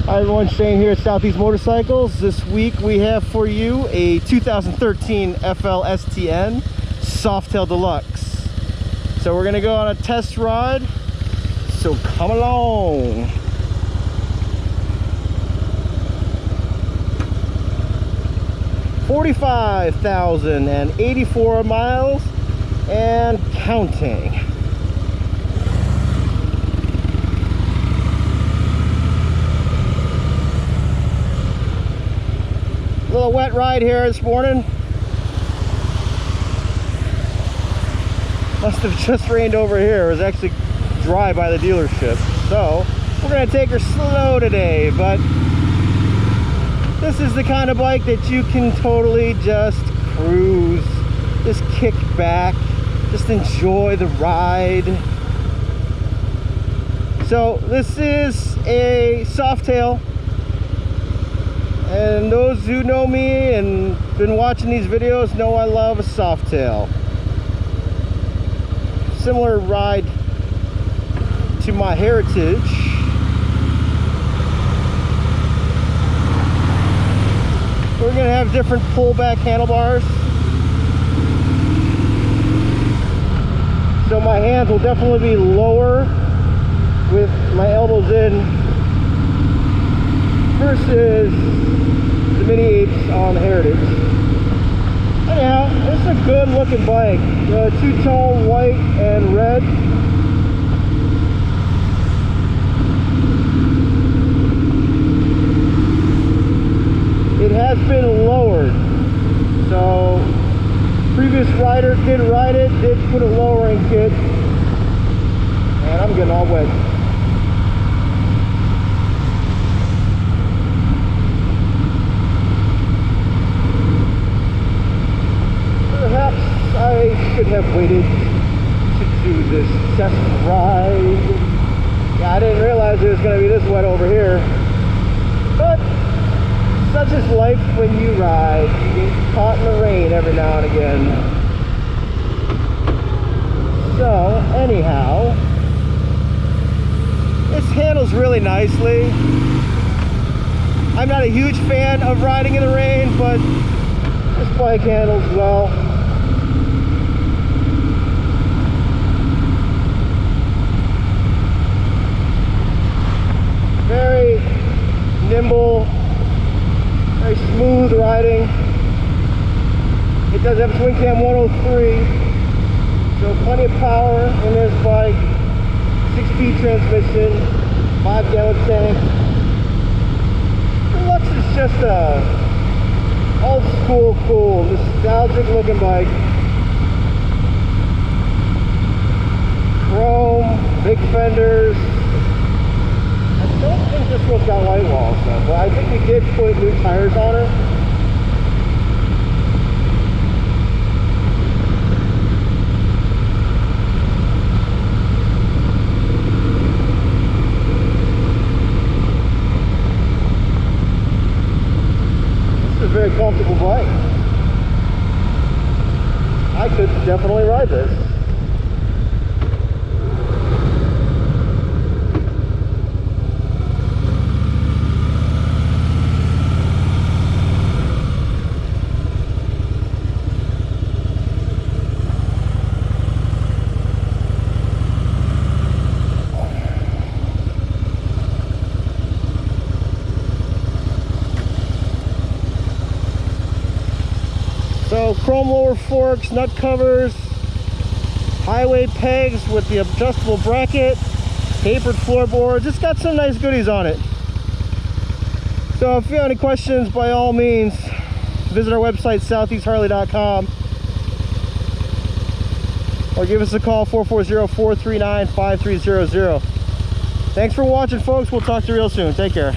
Hi everyone, Shane here at Southeast Motorcycles. This week we have for you a 2013 FLSTN Softail Deluxe. So we're gonna go on a test ride, so come along. $45,084 miles and counting. Little wet ride here this morning. Must have just rained over here. It was actually dry by the dealership. So we're gonna take her slow today, but this is the kind of bike that you can totally just cruise, just kick back, just enjoy the ride. So this is a Softail. And those who know me and been watching these videos know I love a Softail. Similar ride to my Heritage. We're gonna have different pullback handlebars. So my hands will definitely be lower with my elbows in versus the Mini 8s on the Heritage. Anyhow, it's a good looking bike. Two-tone white and red. It has been lowered. So previous rider did ride it, did put a lowering kit. And I'm getting all wet. I should have waited to do this test ride. Yeah, I didn't realize it was going to be this wet over here. But such is life when you ride. You get caught in the rain every now and again. So, anyhow, this handles really nicely. I'm not a huge fan of riding in the rain, but this bike handles well. Very nimble, very smooth riding. It does have twin cam 103, so plenty of power in this bike. 6-speed transmission, 5-gallon tank. The Deluxe is just a old school, cool, nostalgic looking bike. Chrome, big fenders. I don't think this one's got white walls though, but I think we did put new tires on it. This is a very comfortable bike. I could definitely ride this. So chrome lower forks, nut covers, highway pegs with the adjustable bracket, tapered floorboards. It's got some nice goodies on it. So if you have any questions, by all means, visit our website, southeastharley.com, or give us a call, 440-439-5300. Thanks for watching, folks. We'll talk to you real soon. Take care.